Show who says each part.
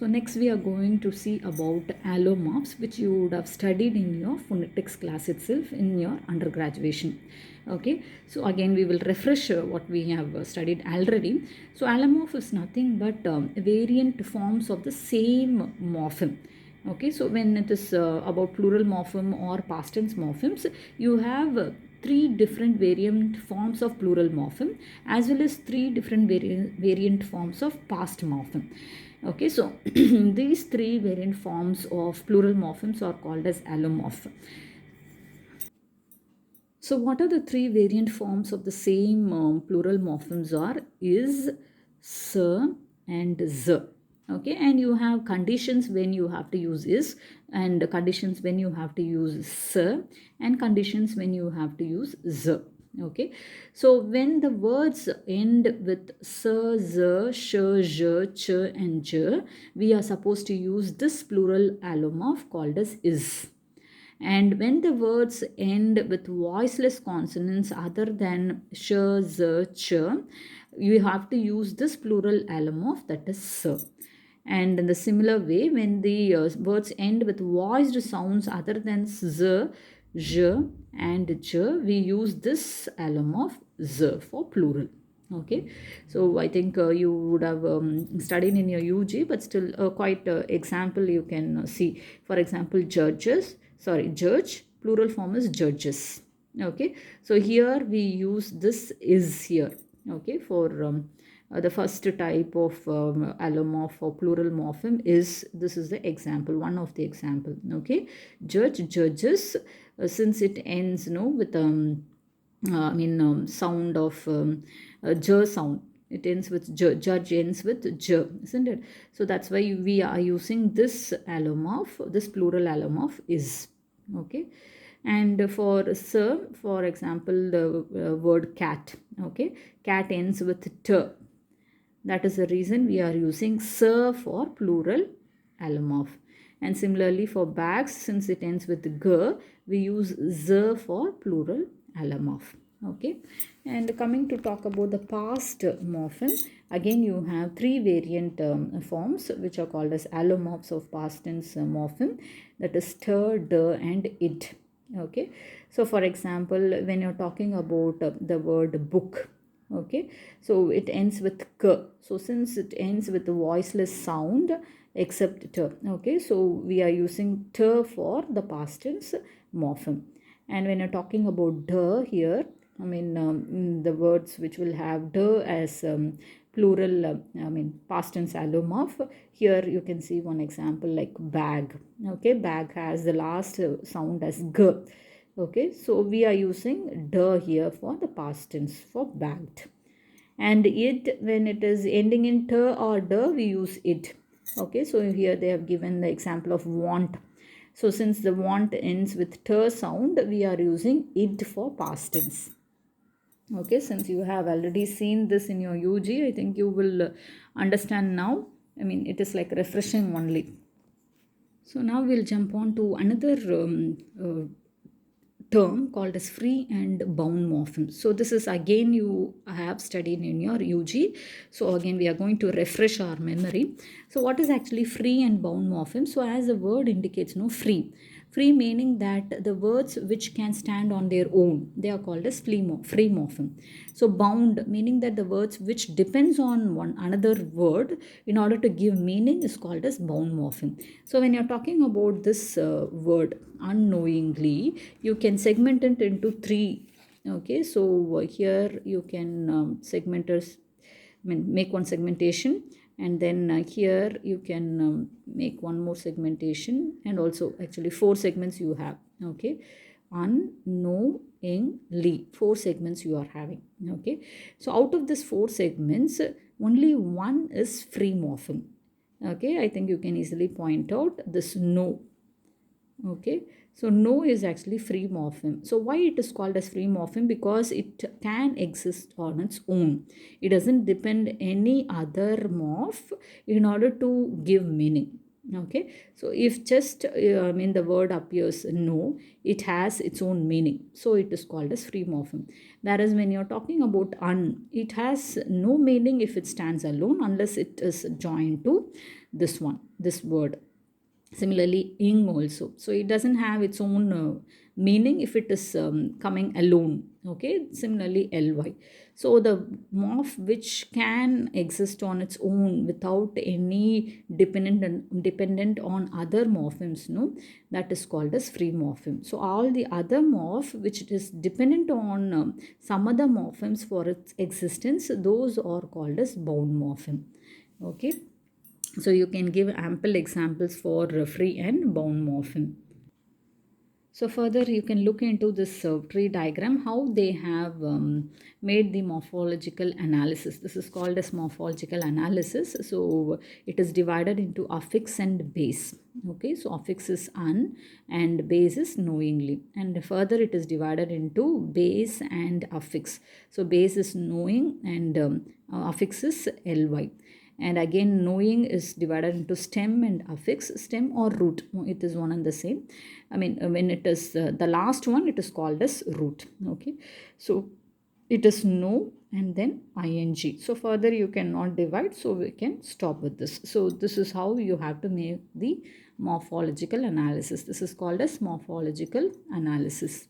Speaker 1: So next we are going to see about allomorphs, which you would have studied in your phonetics class itself in your undergraduation. Okay, so again we will refresh what we have studied already. So allomorph is nothing but variant forms of the same morpheme. Okay, so when it is about plural morpheme or past tense morphemes, you have three different variant forms of plural morpheme as well as three different variant forms of past morpheme. Okay, so these three variant forms of plural morphemes are called as allomorph. So what are the three variant forms of the same plural morphemes are is, s, and z. Okay, and you have conditions when you have to use is, and conditions when you have to use s, and conditions when you have to use z. Okay, so when the words end with s, z, sh, zh, ch, and j, we are supposed to use this plural allomorph called as is. And when the words end with voiceless consonants other than sh, z, ch, you have to use this plural allomorph, that is s. And in the similar way, when the words end with voiced sounds other than z, zh, and j, we use this allomorph z for plural. Okay, so I think you would have studied in your UG, but still quite example you can see. For example, judge, plural form is judges. Okay, so here we use this is here. Okay, for the first type of allomorph or plural morpheme is, this is the example, one of the example. Okay, judges, since it ends with sound of j sound. It ends with j, judge ends with j, isn't it? So that's why we are using this allomorph, this plural allomorph is. Okay, and for sir, for example, the word cat. Okay, cat ends with t. That is the reason we are using sir for plural allomorph. And similarly for bags, since it ends with g, we use z for plural allomorph. Okay, and coming to talk about the past morpheme, again you have three variant forms which are called as allomorphs of past tense morpheme, that is t, d, and it. Okay, so for example, when you're talking about the word book, okay, so it ends with k. So since it ends with a voiceless sound except t, okay, so we are using t for the past tense morpheme. And when you're talking about d here, the words which will have d as plural, past tense allomorph, here you can see one example like bag. Okay, bag has the last sound as g. Okay, so we are using d here for the past tense for bagged. And it, when it is ending in t or d, we use it. Okay, so here they have given the example of want. So since the want ends with t sound, we are using it for past tense. Okay, since you have already seen this in your UG, I think you will understand now. It is like refreshing only. So now we'll jump on to another term called as free and bound morphemes. So this is again you have studied in your UG. So again we are going to refresh our memory. So what is actually free and bound morphemes? So as the word indicates, free. Free meaning that the words which can stand on their own, they are called as free morpheme. So bound meaning that the words which depends on one another word in order to give meaning is called as bound morpheme. So when you're talking about this word unknowingly, you can segment it into three. Okay, so here you can make one segmentation, and then here you can make one more segmentation, and also actually four segments you have. Okay, unknowingly, four segments you are having. Okay, so out of this four segments, only one is free morpheme. Okay, I think you can easily point out this no. Okay, so no is actually free morpheme. So why it is called as free morpheme? Because it can exist on its own. It doesn't depend any other morph in order to give meaning. Okay, so if just the word appears no, it has its own meaning, so it is called as free morpheme. Whereas when you're talking about it has no meaning if it stands alone unless it is joined to this word. Similarly, ing also. So it doesn't have its own meaning if it is coming alone. Okay. Similarly, ly. So the morph which can exist on its own without any dependent on other morphemes, no, that is called as free morpheme. So all the other morph which is dependent on some other morphemes for its existence, those are called as bound morpheme. Okay. So you can give ample examples for free and bound morpheme. So further you can look into this tree diagram, how they have made the morphological analysis. This is called as morphological analysis. So it is divided into affix and base. Okay, so affix is un and base is knowingly. And further it is divided into base and affix. So base is knowing and affix is ly. And again, knowing is divided into stem and affix. Stem or root, it is one and the same. I mean, when it is the last one, it is called as root. Okay, so it is know and then ing. So further you cannot divide, so we can stop with this. So this is how you have to make the morphological analysis. This is called as morphological analysis.